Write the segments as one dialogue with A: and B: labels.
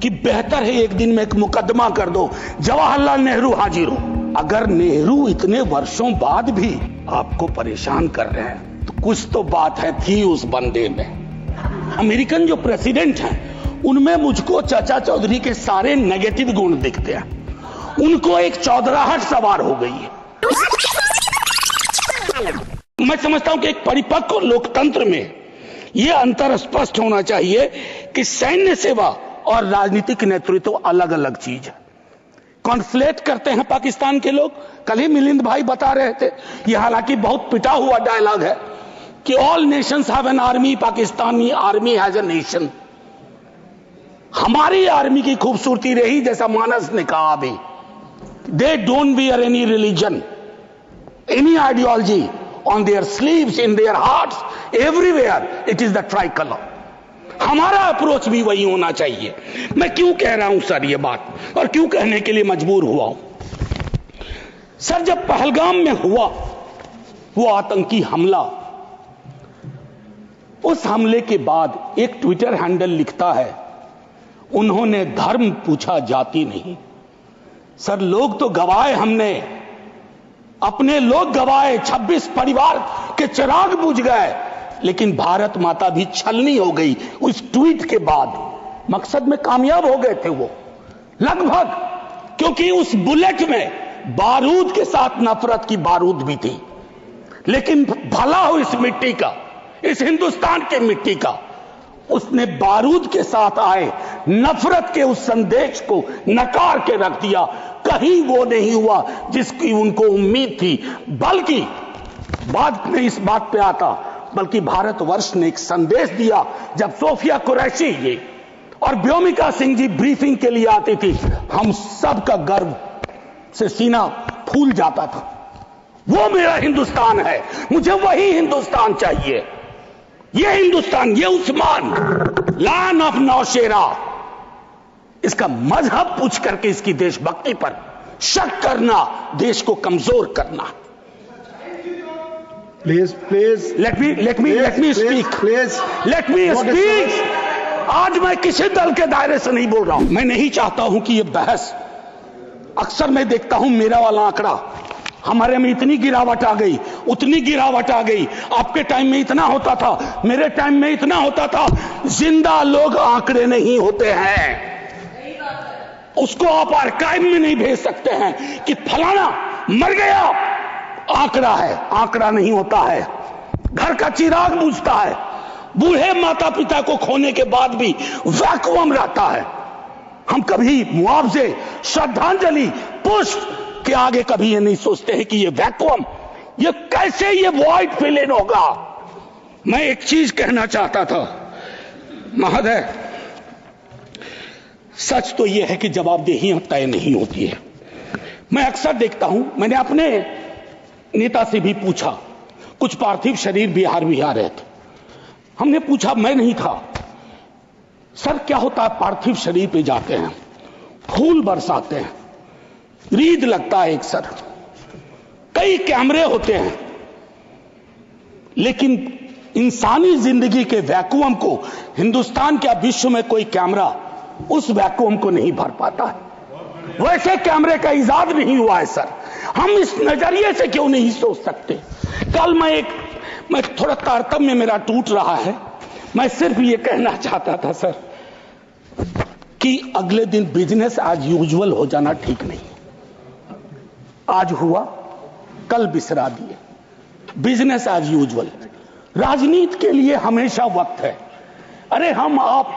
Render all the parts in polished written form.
A: कि बेहतर है एक दिन में एक मुकदमा कर दो, जवाहरलाल नेहरू हाजिर हो। अगर नेहरू इतने वर्षों बाद भी आपको परेशान कर रहे हैं तो कुछ तो बात है थी उस बंदे में। अमेरिकन जो प्रेसिडेंट हैं उनमें मुझको चाचा चौधरी के सारे नेगेटिव गुण दिखते हैं, उनको एक चौधराहट सवार हो गई है। मैं समझता हूं कि एक परिपक्व लोकतंत्र में यह अंतर स्पष्ट होना चाहिए कि सैन्य सेवा और राजनीतिक नेतृत्व अलग अलग चीज है। कॉन्फ्लेट करते हैं पाकिस्तान के लोग। कल ही मिलिंद भाई बता रहे थे, यह हालांकि बहुत पिटा हुआ डायलॉग है कि all Nations have an army, Pakistani army has a nation. हमारी आर्मी की खूबसूरती रही, जैसा मानस ने कहा अभी, they don't wear any religion, any ideology on their sleeves, in their hearts, everywhere it is the tricolor. हमारा अप्रोच भी वही होना चाहिए। मैं क्यों कह रहा हूं सर ये बात, और क्यों कहने के लिए मजबूर हुआ हूं सर? जब पहलगाम में हुआ वो आतंकी हमला, उस हमले के बाद एक ट्विटर हैंडल लिखता है, उन्होंने धर्म पूछा जाति नहीं। सर लोग तो गवाए, हमने अपने लोग गवाए, 26 परिवार के चिराग बुझ गए, लेकिन भारत माता भी छलनी हो गई उस ट्वीट के बाद। मकसद में कामयाब हो गए थे वो लगभग, क्योंकि उस बुलेट में बारूद के साथ नफरत की बारूद भी थी। लेकिन भला हो इस मिट्टी का, इस हिंदुस्तान के मिट्टी का, उसने बारूद के साथ आए नफरत के उस संदेश को नकार के रख दिया। कहीं वो नहीं हुआ जिसकी उनको उम्मीद थी, बल्कि बाद में इस बात पे आता, बल्कि भारतवर्ष ने एक संदेश दिया। जब सोफिया कुरैशी ये और व्योमिका सिंह जी ब्रीफिंग के लिए आती थी, हम सब का गर्व से सीना फूल जाता था। वो मेरा हिंदुस्तान है, मुझे वही हिंदुस्तान चाहिए। ये हिंदुस्तान, ये उस्मान, लैंड ऑफ नौशेरा, इसका मजहब पूछ करके इसकी देशभक्ति पर शक करना देश को कमजोर करना।
B: Please please
A: let me speak. आज मैं किसी दल के दायरे से नहीं बोल रहा हूं। मैं नहीं चाहता हूं कि यह बहस, अक्सर मैं देखता हूं मेरा वाला आंकड़ा, हमारे में इतनी गिरावट आ गई, उतनी गिरावट आ गई, आपके टाइम में इतना होता था, मेरे टाइम में इतना होता था। जिंदा लोग आंकड़े नहीं होते हैं, उसको आप आर्काइव में नहीं भेज सकते हैं कि फलाना मर गया। आंकड़ा है, आंकड़ा नहीं होता है। घर का चिराग बुझता है, बूढ़े माता पिता को खोने के बाद भी वैक्यूम रहता है। हम कभी मुआवजे, श्रद्धांजलि, पुष्प के आगे कभी ये नहीं सोचते हैं कि ये वैक्यूम, ये कैसे ये वॉइड फिल होगा। मैं एक चीज कहना चाहता था महोदय, सच तो यह है कि जवाबदेही तय नहीं होती है। मैं अक्सर देखता हूं, मैंने अपने नेता से भी पूछा, कुछ पार्थिव शरीर बिहार आ रहे थे, हमने पूछा, मैं नहीं था, सर क्या होता है पार्थिव शरीर पे जाते हैं, फूल बरसाते हैं, रीद लगता है एक सर, कई कैमरे होते हैं, लेकिन इंसानी जिंदगी के वैक्यूम को हिंदुस्तान क्या विश्व में कोई कैमरा उस वैक्यूम को नहीं भर पाता है। वैसे कैमरे का इजाद नहीं हुआ है सर। हम इस नजरिए से क्यों नहीं सोच सकते? कल मैं थोड़ा तारतम्य मेरा टूट रहा है। मैं सिर्फ ये कहना चाहता था सर कि अगले दिन बिजनेस एज यूजुअल हो जाना ठीक नहीं। आज हुआ, कल बिसरा दिए, बिजनेस एज यूजुअल। राजनीति के लिए हमेशा वक्त है। अरे हम आप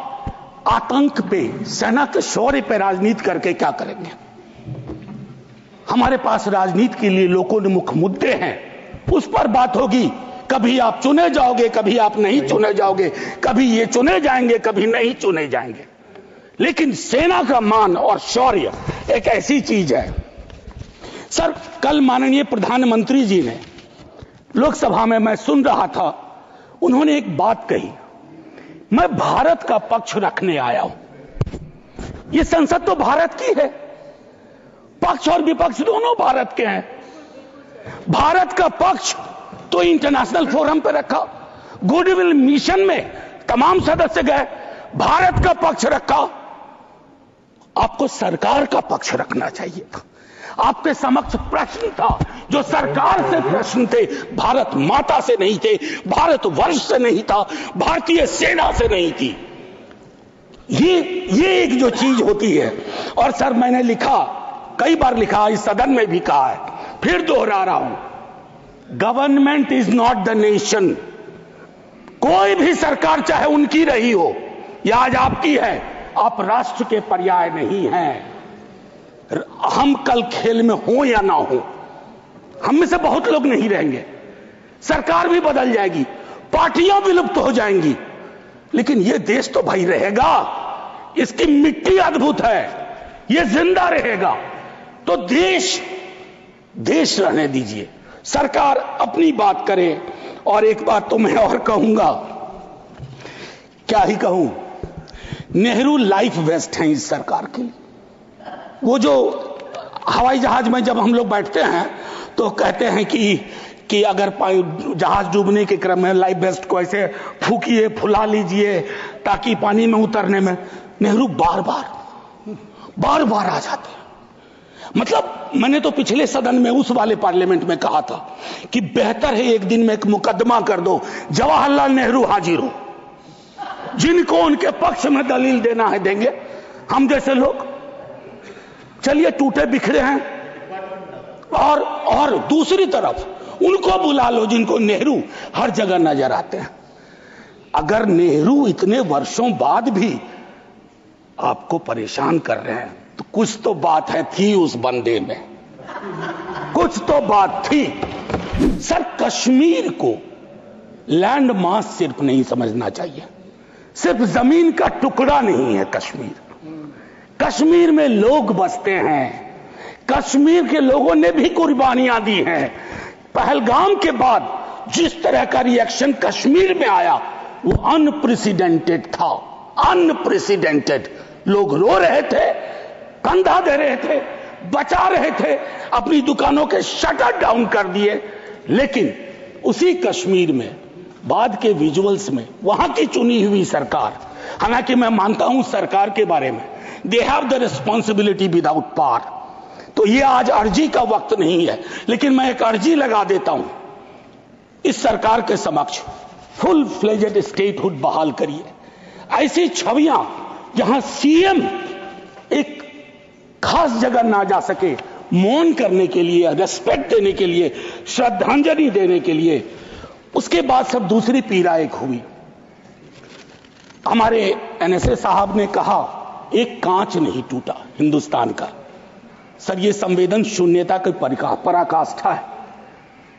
A: आतंक पे, सेना के शौर्य पे राजनीति करके क्या करेंगे? हमारे पास राजनीति के लिए लोगों ने मुख्य मुद्दे हैं, उस पर बात होगी। कभी आप चुने जाओगे, कभी आप नहीं चुने जाओगे, कभी ये चुने जाएंगे, कभी नहीं चुने जाएंगे। लेकिन सेना का मान और शौर्य एक ऐसी चीज है। सर कल माननीय प्रधानमंत्री जी ने लोकसभा में, मैं सुन रहा था, उन्होंने एक बात कही, मैं भारत का पक्ष रखने आया हूं। ये संसद तो भारत की है, पक्ष और विपक्ष दोनों भारत के हैं। भारत का पक्ष तो इंटरनेशनल फोरम पे रखा, गुडविल मिशन में तमाम सदस्य गए, भारत का पक्ष रखा। आपको सरकार का पक्ष रखना चाहिए था। आपके समक्ष प्रश्न था, जो सरकार से प्रश्न थे, भारत माता से नहीं थे, भारत वर्ष से नहीं था, भारतीय सेना से नहीं थी। ये एक जो चीज होती है। और सर मैंने लिखा, कई बार लिखा, इस सदन में भी कहा है, फिर दोहरा रहा हूं, government is not the nation. कोई भी सरकार चाहे उनकी रही हो या आज आपकी है, आप राष्ट्र के पर्याय नहीं हैं। हम कल खेल में हो या ना हो, हम में से बहुत लोग नहीं रहेंगे, सरकार भी बदल जाएगी, पार्टियां विलुप्त हो जाएंगी, लेकिन यह देश तो भाई रहेगा। इसकी मिट्टी अद्भुत है, यह जिंदा रहेगा। तो देश रहने दीजिए, सरकार अपनी बात करे। और एक बात तो मैं और कहूंगा, क्या ही कहूं, नेहरू लाइफ वेस्ट हैं इस सरकार की। वो जो हवाई जहाज में जब हम लोग बैठते हैं तो कहते हैं कि अगर जहाज डूबने के क्रम में लाइफ वेस्ट को ऐसे फूकिए, फुला लीजिए ताकि पानी में उतरने में, नेहरू बार बार आ जाते हैं। मतलब मैंने तो पिछले सदन में उस वाले पार्लियामेंट में कहा था कि बेहतर है एक दिन में एक मुकदमा कर दो, जवाहरलाल नेहरू हाजिर हो, जिनको उनके पक्ष में दलील देना है देंगे, हम जैसे लोग चलिए टूटे बिखरे हैं। और दूसरी तरफ उनको बुला लो जिनको नेहरू हर जगह नजर आते हैं। अगर नेहरू इतने वर्षों बाद भी आपको परेशान कर रहे हैं तो कुछ तो बात है, थी उस बंदे में, कुछ तो बात थी। सर कश्मीर को लैंड मास सिर्फ नहीं समझना चाहिए, सिर्फ जमीन का टुकड़ा नहीं है कश्मीर। कश्मीर में लोग बसते हैं, कश्मीर के लोगों ने भी कुर्बानियां दी हैं। पहलगाम के बाद जिस तरह का रिएक्शन कश्मीर में आया वो अनप्रेसिडेंटेड था, अनप्रेसिडेंटेड। लोग रो रहे थे, कंधा दे रहे थे, बचा रहे थे, अपनी दुकानों के शटर डाउन कर दिए। लेकिन उसी कश्मीर में बाद के विजुअल्स में वहां की चुनी हुई सरकार, हालांकि मैं मानता हूं सरकार के बारे में, they have the responsibility without power. तो ये आज अर्जी का वक्त नहीं है, लेकिन मैं एक अर्जी लगा देता हूं इस सरकार के समक्ष, फुल फ्लेजेड स्टेटहुड बहाल करिए। ऐसी छवियां जहां सीएम एक खास जगह ना जा सके, मौन करने के लिए, रेस्पेक्ट देने के लिए, श्रद्धांजलि देने के लिए, उसके बाद सब दूसरी पीड़ा एक हुई। हमारे एनएसए साहब ने कहा एक कांच नहीं टूटा हिंदुस्तान का। सर ये संवेदन शून्यता की पराकाष्ठा है।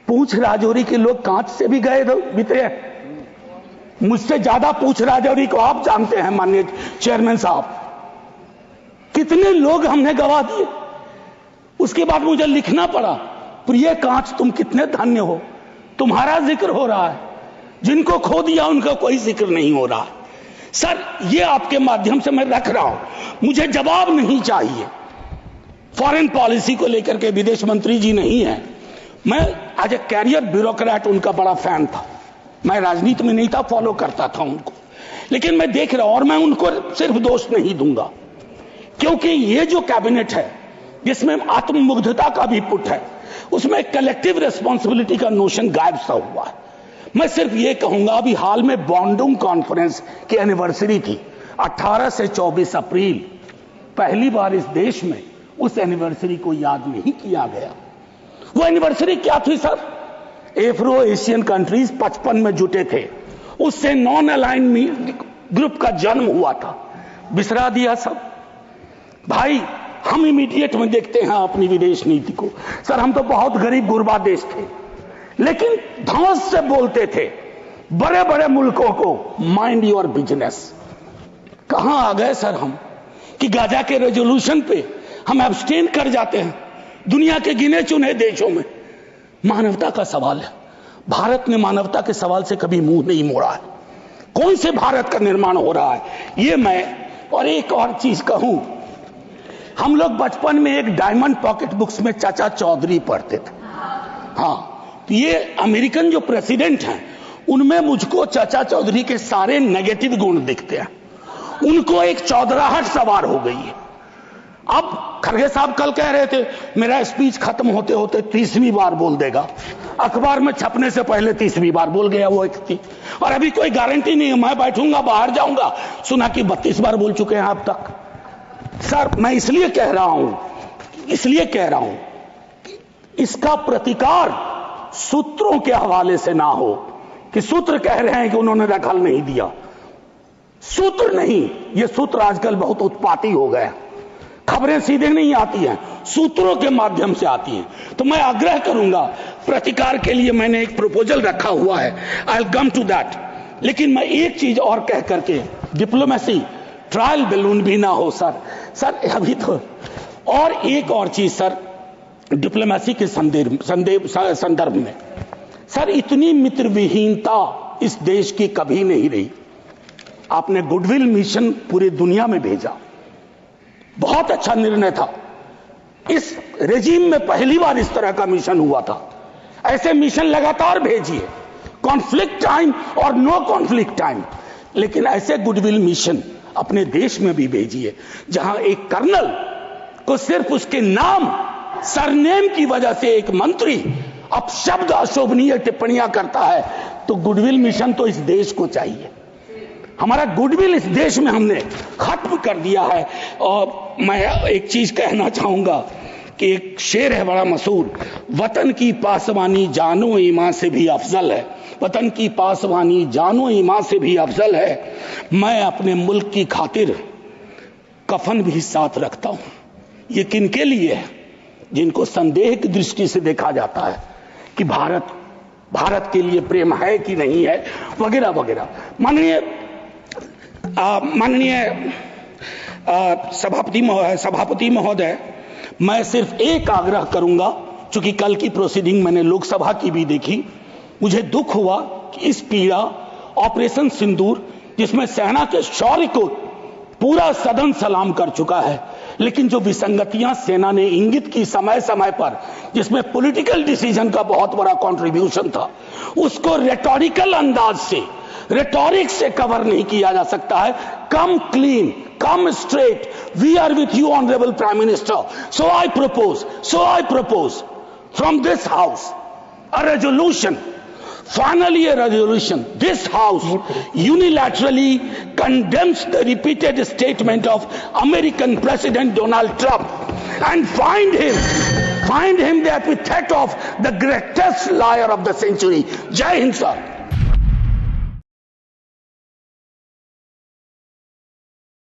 A: पूंछ राजौरी के लोग कांच से भी गए बीते हैं। मुझसे ज्यादा पूंछ राजौरी को आप जानते हैं माननीय चेयरमैन साहब, कितने लोग हमने गवा दिए। उसके बाद मुझे लिखना पड़ा, प्रिय कांच तुम कितने धन्य हो, तुम्हारा जिक्र हो रहा है, जिनको खो दिया उनका कोई जिक्र नहीं हो रहा। सर ये आपके माध्यम से मैं रख रहा हूं, मुझे जवाब नहीं चाहिए। फॉरेन पॉलिसी को लेकर के विदेश मंत्री जी नहीं है, मैं एज ए कैरियर ब्यूरोक्रेट उनका बड़ा फैन था। मैं राजनीति में नहीं था, फॉलो करता था उनको, लेकिन मैं देख रहा हूं और मैं उनको सिर्फ दोष नहीं दूंगा, क्योंकि ये जो कैबिनेट है जिसमें आत्ममुग्धता का भी पुट है, उसमें कलेक्टिव रिस्पॉन्सिबिलिटी का नोशन गायब सा हुआ है। मैं सिर्फ ये कहूंगा, अभी हाल में बॉन्डुंग कॉन्फ्रेंस की एनिवर्सरी थी, 18 से 24 अप्रैल, पहली बार इस देश में उस एनिवर्सरी को याद नहीं किया गया। वो एनिवर्सरी क्या थी सर? एफ्रो एशियन कंट्रीज 55 में जुटे थे, उससे नॉन अलाइन ग्रुप का जन्म हुआ था, बिसरा दिया सब। भाई हम इमीडिएट में देखते हैं अपनी विदेश नीति को। सर हम तो बहुत गरीब गुरबा देश थे, लेकिन धौंस से बोलते थे बड़े बड़े मुल्कों को, माइंड योर बिजनेस। कहां आ गए सर हम कि गाजा के रेजोल्यूशन पे हम एब्सटेन कर जाते हैं दुनिया के गिने चुने देशों में। मानवता का सवाल है, भारत ने मानवता के सवाल से कभी मुंह नहीं मोड़ा है। कौन से भारत का निर्माण हो रहा है ये मैं। और एक और चीज कहूं, हम लोग बचपन में एक डायमंड पॉकेट बुक्स में चाचा चौधरी पढ़ते थे। हाँ, तो ये अमेरिकन जो प्रेसिडेंट हैं उनमें मुझको चाचा चौधरी के सारे नेगेटिव गुण दिखते हैं। उनको एक चौधराहट सवार हो गई है। अब खड़गे साहब कल कह रहे थे मेरा स्पीच खत्म होते होते 30वीं बार बोल देगा, अखबार में छपने से पहले 30वीं बार बोल गया वो व्यक्ति, और अभी कोई गारंटी नहीं है, मैं बैठूंगा बाहर जाऊंगा सुना कि 32 बार बोल चुके हैं अब तक। सर मैं इसलिए कह रहा हूं कि इसका प्रतिकार सूत्रों के हवाले से ना हो कि सूत्र कह रहे हैं कि उन्होंने दखल नहीं दिया। सूत्र नहीं, ये सूत्र आजकल बहुत उत्पाती हो गए, खबरें सीधे नहीं आती हैं, सूत्रों के माध्यम से आती हैं। तो मैं आग्रह करूंगा, प्रतिकार के लिए मैंने एक प्रपोजल रखा हुआ है, I will come to that. लेकिन मैं एक चीज और कह करके, डिप्लोमेसी ट्रायल बैलून भी ना हो सर अभी तो, और एक और चीज सर डिप्लोमेसी के संदर्भ में सर, इतनी मित्र विहीनता इस देश की कभी नहीं रही। आपने गुडविल मिशन पूरी दुनिया में भेजा, बहुत अच्छा निर्णय था। इस रेजिम में पहली बार इस तरह का मिशन हुआ था। ऐसे मिशन लगातार भेजिए, कॉन्फ्लिक्ट टाइम और नो कॉन्फ्लिक्ट टाइम, लेकिन ऐसे गुडविल मिशन अपने देश में भी भेजिए जहां एक कर्नल को सिर्फ उसके नाम सरनेम की वजह से एक मंत्री अपशब्द अशोभनीय टिप्पणियां करता है। तो गुडविल मिशन तो इस देश को चाहिए, हमारा गुडविल इस देश में हमने खत्म कर दिया है। और मैं एक चीज कहना चाहूंगा कि एक शेर है बड़ा मशहूर, वतन की पासवानी जानो ईमान से भी अफजल है, वतन की पासवानी जानो ईमान से भी अफजल है। मैं अपने मुल्क की खातिर कफन भी साथ रखता हूं। ये किनके लिए है? जिनको संदेह की दृष्टि से देखा जाता है कि भारत के लिए प्रेम है कि नहीं है, वगैरह वगैरह। माननीय सभापति महोदय, मैं सिर्फ एक आग्रह करूंगा, चूंकि कल की प्रोसीडिंग मैंने लोकसभा की भी देखी, मुझे दुख हुआ कि इस पीड़ा ऑपरेशन सिंदूर, जिसमें सेना के शौर्य को पूरा सदन सलाम कर चुका है, लेकिन जो विसंगतियां सेना ने इंगित की समय समय पर, जिसमें पॉलिटिकल डिसीजन का बहुत बड़ा कंट्रीब्यूशन था, उसको रेटोरिकल अंदाज से, रेटोरिक से कवर नहीं किया जा सकता है। Come clean, come straight, we are with you honourable prime minister, so I propose from this house a resolution, finally a resolution. This house unilaterally condemns the repeated statement of American President Donald Trump and find him the epithet of the greatest liar of the century. Jai Hind sir.